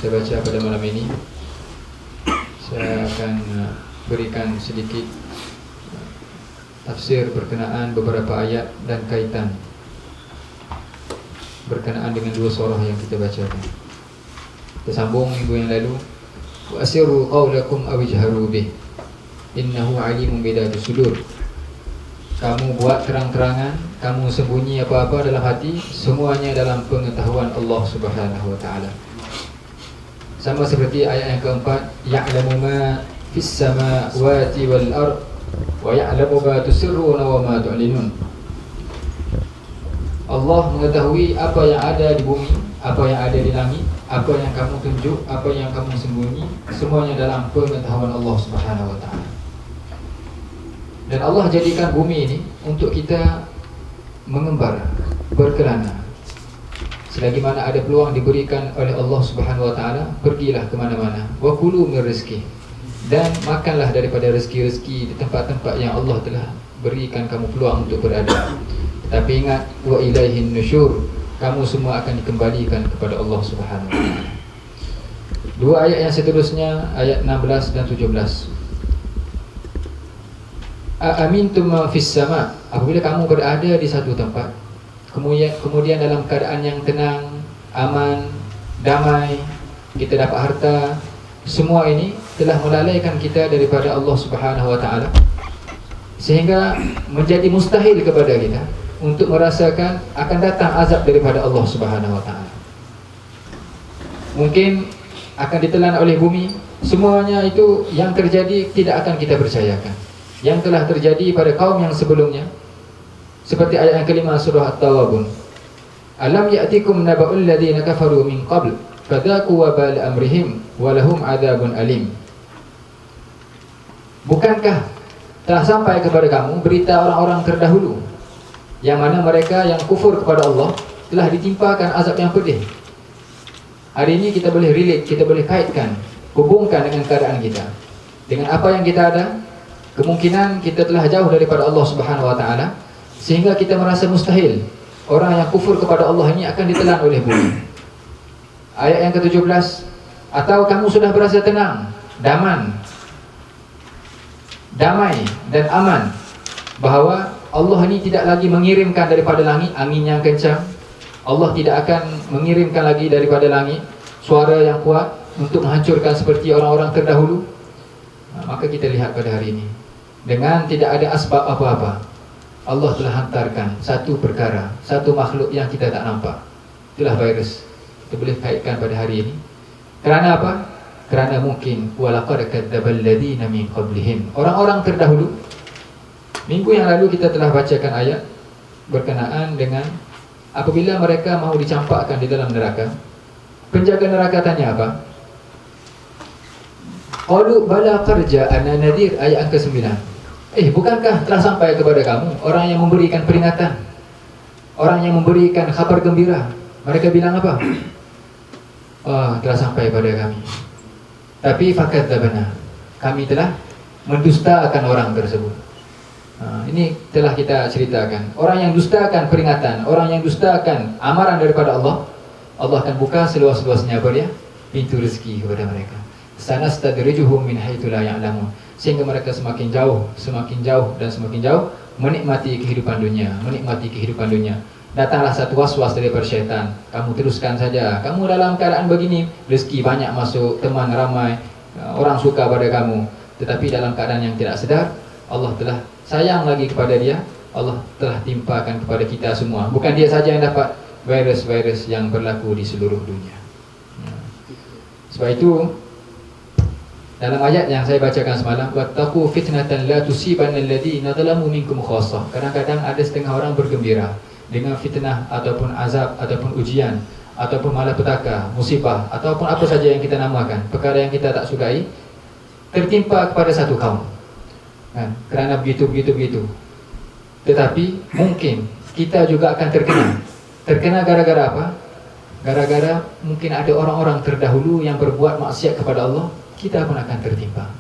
kita baca pada malam ini, saya akan berikan sedikit tafsir berkenaan beberapa ayat dan kaitan berkenaan dengan dua surah yang kita bacakan. Kita sambung minggu yang lalu, wa asirru qawlakum aw ijharu bih innahu alimun bidatis sudur. Kamu buat terang-terangan, kamu sembunyi apa-apa dalam hati, semuanya dalam pengetahuan Allah Subhanahu wa taala. Sama seperti ayat yang keempat, ya'lamu ma fis samawati wal ard wa ya'lamu ma tusirruna wa ma tu'linun. Allah mengetahui apa yang ada di bumi, apa yang ada di langit, apa yang kamu tunjuk, apa yang kamu sembunyi, semuanya dalam pengetahuan Allah Subhanahu wa taala. Dan Allah jadikan bumi ini untuk kita mengembara, berkelana. Selagi mana ada peluang diberikan oleh Allah Subhanahu wa taala, pergilah ke mana-mana. Wa kulu min rizqi, dan makanlah daripada rezeki-rezeki di tempat-tempat yang Allah telah berikan kamu peluang untuk berada. Tapi ingat, wa ilaihin nusyur, kamu semua akan dikembalikan kepada Allah Subhanahu wa taala. Dua ayat yang seterusnya, ayat 16 dan 17. Amintum ma fis sama, apabila kamu berada di satu tempat, kemudian dalam keadaan yang tenang, aman, damai, kita dapat harta, semua ini telah melalaikan kita daripada Allah Subhanahu wa taala, sehingga menjadi mustahil kepada kita untuk merasakan akan datang azab daripada Allah Subhanahu wa taala. Mungkin akan ditelan oleh bumi, semuanya itu yang terjadi tidak akan kita percayakan. Yang telah terjadi pada kaum yang sebelumnya, seperti ayat yang kelima surah At-Tawabun, alam ya'tikum naba'ul ladzina kafaru min qabl fadhaqu wabal amrihim walahum adzabun alim. Bukankah telah sampai kepada kamu berita orang-orang terdahulu, yang mana mereka yang kufur kepada Allah telah ditimpakan azab yang pedih. Hari ini kita boleh relate, kita boleh kaitkan, hubungkan dengan keadaan kita, dengan apa yang kita ada. Kemungkinan kita telah jauh daripada Allah Subhanahu wa taala, sehingga kita merasa mustahil orang yang kufur kepada Allah ini akan ditelan oleh bumi. Ayat yang ke-17, atau kamu sudah berasa tenang, damai dan aman, bahawa Allah ini tidak lagi mengirimkan daripada langit angin yang kencang. Allah tidak akan mengirimkan lagi daripada langit suara yang kuat untuk menghancurkan seperti orang-orang terdahulu. Maka kita lihat pada hari ini, dengan tidak ada asbab apa-apa, Allah telah hantarkan satu perkara, satu makhluk yang kita tak nampak. Itulah virus. Kita boleh kaitkan pada hari ini. Kerana apa? Kerana mungkin walaqad kadzdzabal ladzina min qablihim, orang-orang terdahulu. Minggu yang lalu kita telah bacakan ayat berkenaan dengan apabila mereka mahu dicampakkan di dalam neraka, penjaga neraka tanya apa? Qalu bala qad ja'ana nadhir, ayat yang ke-9. Bukankah telah sampai kepada kamu orang yang memberikan peringatan, orang yang memberikan kabar gembira? Mereka bilang apa? Telah sampai pada kami, tapi fakadzabna, kami telah mendustakan orang tersebut. Ini telah kita ceritakan. Orang yang dustakan peringatan, orang yang dustakan amaran daripada Allah, Allah akan buka seluas-luasnya apa dia? Pintu rezeki kepada mereka. Sanastadrijuhum min haitsu la ya'lamun, sehingga mereka semakin jauh dan semakin jauh menikmati kehidupan dunia. Datanglah satu waswas daripada syaitan, kamu teruskan saja, kamu dalam keadaan begini, rezeki banyak masuk, teman ramai, orang suka pada kamu. Tetapi dalam keadaan yang tidak sedar, Allah telah sayang lagi kepada dia, Allah telah timpakan kepada kita semua. Bukan dia saja yang dapat virus-virus yang berlaku di seluruh dunia. Sebab itu dalam ayat yang saya bacakan semalam, wattaqu fitnatan la tusibanna alladziina zalamu minkum khassah. Kadang-kadang ada setengah orang bergembira dengan fitnah ataupun azab ataupun ujian ataupun malapetaka, musibah ataupun apa saja yang kita namakan, perkara yang kita tak sukai tertimpa kepada satu kaum. Kerana begitu. Tetapi mungkin kita juga akan terkena gara-gara apa? Gara-gara mungkin ada orang-orang terdahulu yang berbuat maksiat kepada Allah, kita pun akan tertimpa.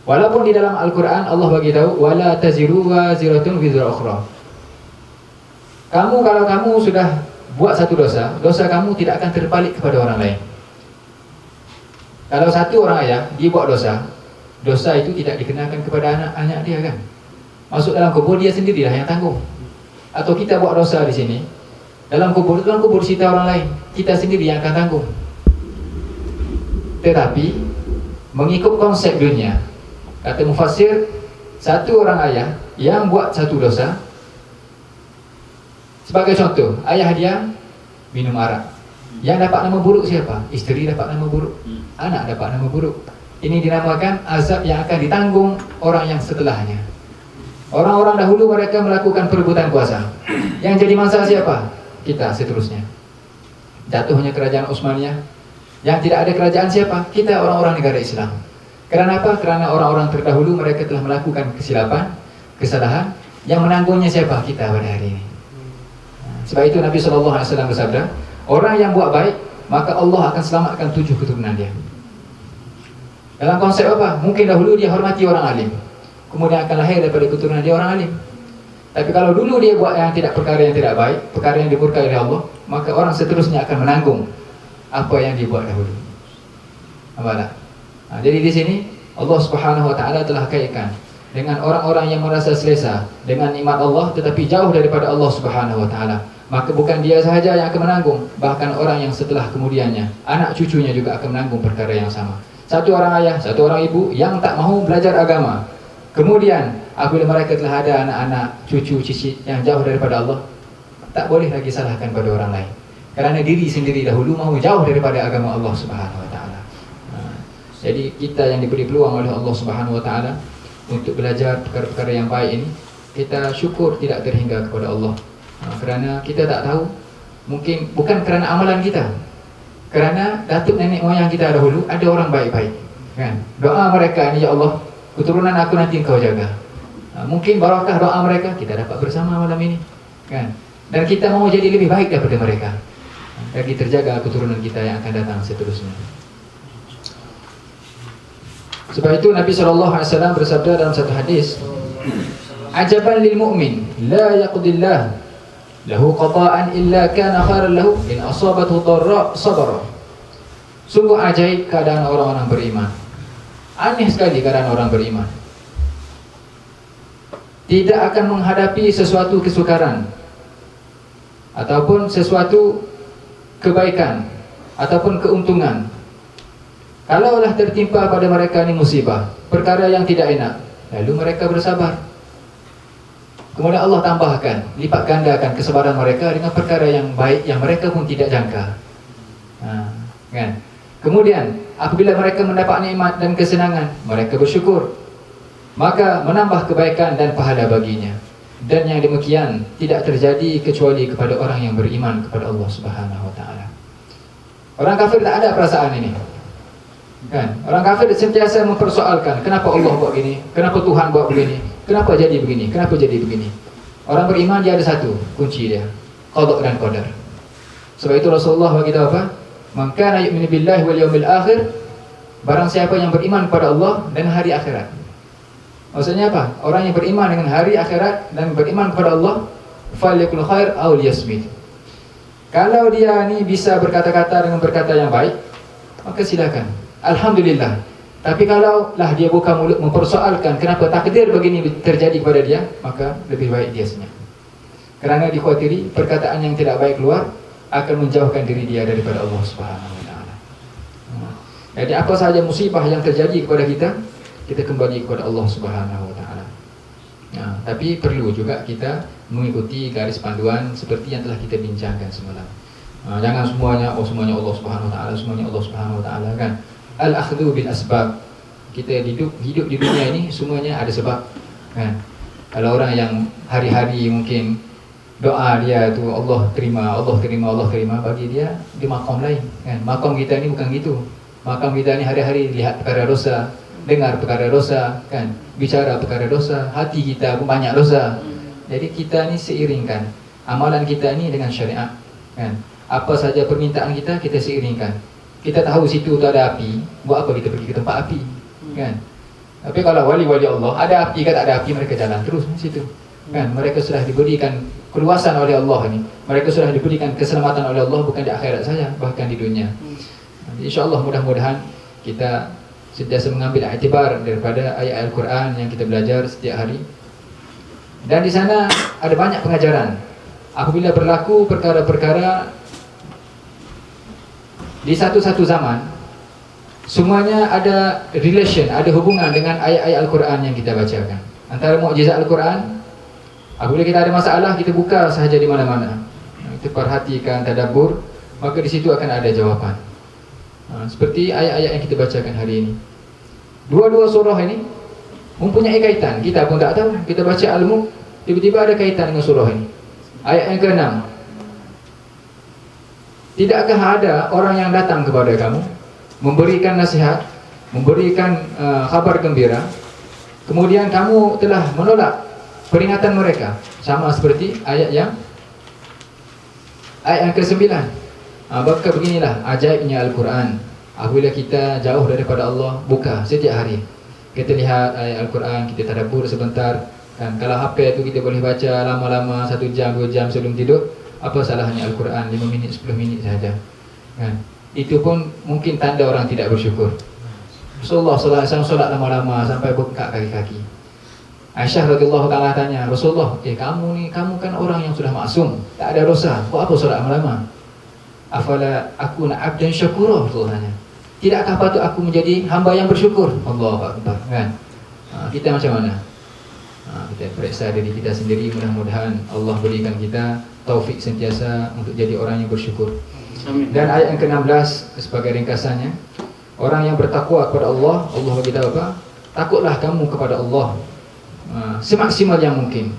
Walaupun di dalam Al-Quran Allah bagi tahu, wala taziru waziratun wizra ukhra. Kalau kamu sudah buat satu dosa, dosa kamu tidak akan terbalik kepada orang lain. Kalau satu orang ayah dia buat dosa, dosa itu tidak dikenakan kepada anak-anak dia kan. Masuk dalam kubur dia sendirilah yang tanggung. Atau kita buat dosa di sini, dalam kubur cerita orang lain, kita sendiri yang akan tanggung. Tetapi mengikut konsep dunia, kata mufassir, satu orang ayah yang buat satu dosa, sebagai contoh, ayah dia minum arak, yang dapat nama buruk siapa? Isteri dapat nama buruk, anak dapat nama buruk. Ini dinamakan azab yang akan ditanggung orang yang setelahnya. Orang-orang dahulu mereka melakukan perebutan kuasa, yang jadi masalah siapa? Kita seterusnya. Jatuhnya kerajaan Utsmaniyah, yang tidak ada kerajaan siapa? Kita orang-orang negara Islam. Karena apa? Karena orang-orang terdahulu mereka telah melakukan kesilapan, kesalahan, yang menanggungnya siapa? Kita pada hari ini. Sebab itu Nabi SAW bersabda, orang yang buat baik, maka Allah akan selamatkan 7 keturunan dia. Dalam konsep apa? Mungkin dahulu dia hormati orang alim, kemudian akan lahir daripada keturunan dia orang alim. Tapi kalau dulu dia buat perkara yang tidak baik, perkara yang dimurkai oleh Allah, maka orang seterusnya akan menanggung apa yang dibuat dahulu. Nampak tak? Jadi di sini Allah Subhanahu Wa Taala telah kaitkan dengan orang-orang yang merasa selesa dengan nikmat Allah tetapi jauh daripada Allah Subhanahu Wa Taala. Maka bukan dia sahaja yang akan menanggung, bahkan orang yang setelah kemudiannya, anak cucunya juga akan menanggung perkara yang sama. Satu orang ayah, satu orang ibu yang tak mahu belajar agama, kemudian apabila mereka telah ada anak-anak, cucu, cicit yang jauh daripada Allah, tak boleh lagi salahkan pada orang lain, kerana diri sendiri dahulu mahu jauh daripada agama Allah Subhanahu Wa Taala. Jadi kita yang diberi peluang oleh Allah Subhanahu Wa Taala untuk belajar perkara-perkara yang baik ini, kita syukur tidak terhingga kepada Allah. Kerana kita tak tahu, mungkin bukan kerana amalan kita, kerana datuk nenek moyang kita dahulu ada orang baik-baik kan? Doa mereka ni, ya Allah, keturunan aku nanti engkau jaga. Mungkin barakah doa mereka kita dapat bersama malam ini kan? Dan kita mau jadi lebih baik daripada mereka, bagi terjaga keturunan kita yang akan datang seterusnya. Sebab itu Nabi SAW bersabda dalam satu hadis, ajaban lil mu'min la yaqdillah lahu qata'an illa kana khairan lahu in asabathu dharra sabara. Sungguh ajaib keadaan orang-orang beriman. Aneh sekali keadaan orang beriman. Tidak akan menghadapi sesuatu kesukaran ataupun sesuatu kebaikan ataupun keuntungan, kalaulah tertimpa pada mereka ini musibah, perkara yang tidak enak, lalu mereka bersabar. Kemudian Allah tambahkan, lipat gandakan kesabaran mereka dengan perkara yang baik yang mereka pun tidak jangka. Kan? Kemudian apabila mereka mendapat nikmat dan kesenangan, mereka bersyukur, maka menambah kebaikan dan pahala baginya. Dan yang demikian tidak terjadi kecuali kepada orang yang beriman kepada Allah Subhanahu Wa Taala. Orang kafir tak ada perasaan ini. Kan? Orang kafir sentiasa mempersoalkan, kenapa Allah buat begini, kenapa Tuhan buat begini, kenapa jadi begini, kenapa jadi begini. Orang beriman dia ada satu kunci dia, qada dan qadar. Sebab itu Rasulullah berkata apa? Man kana yu'minu billahi wal yawmil akhir, barang siapa yang beriman kepada Allah dan hari akhirat. Maksudnya apa? Orang yang beriman dengan hari akhirat dan beriman kepada Allah, falyakul khair aw liyasmit. Kalau dia ni bisa berkata-kata dengan berkata yang baik, maka silakan, alhamdulillah. Tapi kalau lah dia buka mulut mempersoalkan kenapa takdir begini terjadi kepada dia, maka lebih baik dia senyap. Kerana dikhawatiri perkataan yang tidak baik keluar akan menjauhkan diri dia daripada Allah Subhanahu Wa Taala. Jadi apa sahaja musibah yang terjadi kepada kita, kita kembali kepada Allah Subhanahu Wa Taala. Tapi perlu juga kita mengikuti garis panduan seperti yang telah kita bincangkan semalam. Jangan semuanya semuanya Allah Subhanahu Wa Taala, semuanya Allah Subhanahu Wa Taala kan. Al-akhdhu bil asbab. Kita hidup di dunia ini semuanya ada sebab kan. Kalau orang yang hari-hari mungkin doa dia tu Allah terima, Allah terima, Allah terima, bagi dia di makam lain kan. Makam kita ni bukan gitu. Makam kita ni hari-hari lihat perkara dosa, dengar perkara dosa kan, bicara perkara dosa, hati kita pun banyak dosa. Jadi kita ni seiringkan amalan kita ni dengan syariat kan. Apa saja permintaan kita, kita seiringkan. Kita tahu situ tu ada api, buat apa kita pergi ke tempat api kan. Tapi kalau wali-wali Allah ada api ke tak ada api, mereka jalan terus di situ. Kan mereka sudah diberikan keluasan oleh Allah ini. Mereka sudah diberikan keselamatan oleh Allah bukan di akhirat saja, bahkan di dunia. InsyaAllah mudah-mudahan kita sentiasa mengambil iktibar daripada ayat Al-Quran yang kita belajar setiap hari. Dan di sana ada banyak pengajaran. Apabila berlaku perkara-perkara di satu-satu zaman, semuanya ada relation, ada hubungan dengan ayat-ayat Al-Quran yang kita bacakan. Antara mukjizat Al-Quran, apabila kita ada masalah, kita buka sahaja di mana-mana, kita perhatikan, tadabbur, maka di situ akan ada jawapan. Seperti ayat-ayat yang kita bacakan hari ini. Dua-dua surah ini mempunyai kaitan. Kita pun tak tahu. Kita baca Al-Mulk, tiba-tiba ada kaitan dengan surah ini. Ayat yang ke-6. Tidakkah ada orang yang datang kepada kamu, memberikan nasihat, memberikan kabar gembira, kemudian kamu telah menolak peringatan mereka? Sama seperti ayat yang ke-9. Maka beginilah ajaibnya Al-Quran. Apabila kita jauh daripada Allah, buka setiap hari, kita lihat ayat Al-Quran, kita tadabbur sebentar. Kan, kalau HP itu kita boleh baca lama-lama, 1 jam, 2 jam sebelum tidur. Apa salahnya Al-Quran 5 minit, 10 minit saja. Kan, itu pun mungkin tanda orang tidak bersyukur. Rasulullah SAW solat lama-lama sampai bengkak kaki-kaki. Aisyah radhiyallahu ta'ala tanya, Rasulullah, kamu kan orang yang sudah maksum, tak ada dosa, buat apa solat lama-lama? Afala akuna abdan syakura, Rasulullah tanya. Tidakkah patut aku menjadi hamba yang bersyukur? Allahu Akbar, kan? Kita macam mana? Kita periksa diri kita sendiri. Mudah-mudahan Allah berikan kita taufik sentiasa untuk jadi orang yang bersyukur. Dan ayat yang ke-16 sebagai ringkasannya, orang yang bertakwa kepada Allah, Allah beritahu apa? Takutlah kamu kepada Allah semaksimal yang mungkin.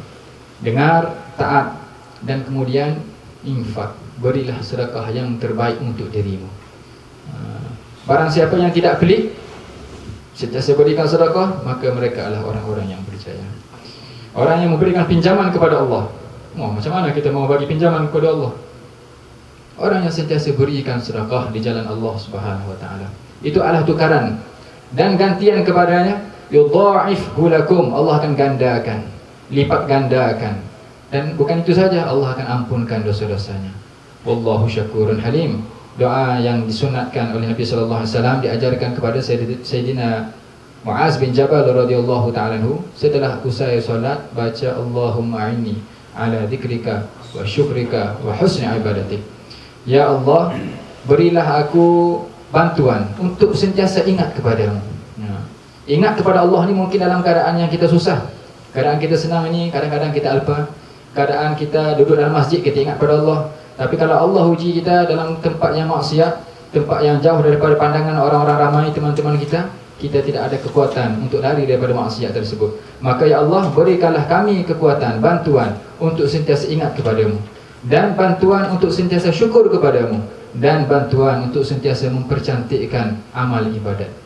Dengar, taat, dan kemudian infak. Berilah sedekah yang terbaik untuk dirimu. Barang siapa yang tidak pelit, sentiasa berikan sedekah, maka mereka adalah orang-orang yang berjaya. Orang yang memberikan pinjaman kepada Allah, macam mana kita mau bagi pinjaman kepada Allah? Orang yang sentiasa berikan sedekah di jalan Allah Subhanahu wa taala, itu adalah tukaran dan gantian kepadanya. Yudha'ifhu lakum, Allah akan gandakan, lipat gandakan. Dan bukan itu saja, Allah akan ampunkan dosa-dosanya. Wallahu syakurun halim. Doa yang disunatkan oleh Nabi sallallahu alaihi wasallam diajarkan kepada Sayyidina Muaz bin Jabal radhiyallahu ta'ala anhu setelah usai solat, baca Allahumma a'inni ala dzikrika wa syukrika wa husni ibadatik. Ya Allah, berilah aku bantuan untuk sentiasa ingat kepadamu. Ingat kepada Allah ni mungkin dalam keadaan yang kita susah, keadaan kita senang ini, kadang-kadang kita alpa, keadaan kita duduk dalam masjid kita ingat kepada Allah. Tapi kalau Allah uji kita dalam tempat yang maksiat, tempat yang jauh daripada pandangan orang-orang ramai, teman-teman kita, kita tidak ada kekuatan untuk lari daripada maksiat tersebut. Maka ya Allah, berikanlah kami kekuatan, bantuan untuk sentiasa ingat kepadamu, dan bantuan untuk sentiasa syukur kepadamu, dan bantuan untuk sentiasa mempercantikkan amal ibadat.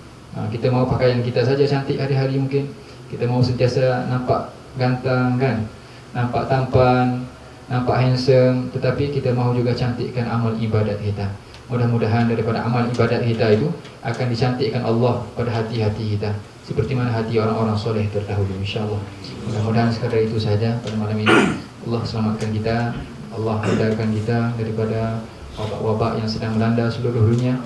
Kita mau pakaian kita saja cantik hari-hari mungkin, kita mau sentiasa nampak ganteng kan, nampak tampan, nampak handsome, tetapi kita mahu juga cantikkan amal ibadat kita. Mudah-mudahan daripada amal ibadat kita itu akan dicantikkan Allah pada hati-hati kita, seperti mana hati orang-orang soleh terdahulu, insyaAllah. Mudah-mudahan sekadar itu saja pada malam ini. Allah selamatkan kita, Allah hindarkan kita daripada wabak-wabak yang sedang melanda seluruh dunia.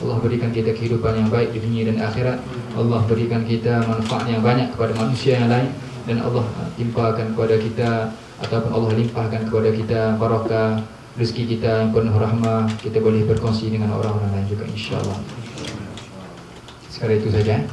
Allah berikan kita kehidupan yang baik di dunia dan akhirat. Allah berikan kita manfaat yang banyak kepada manusia yang lain, dan Allah timpakan kepada kita, ataupun Allah limpahkan kepada kita barakah rezeki kita yang penuh rahmah. Kita boleh berkongsi dengan orang-orang lain juga, insyaAllah. Sekarang itu saja.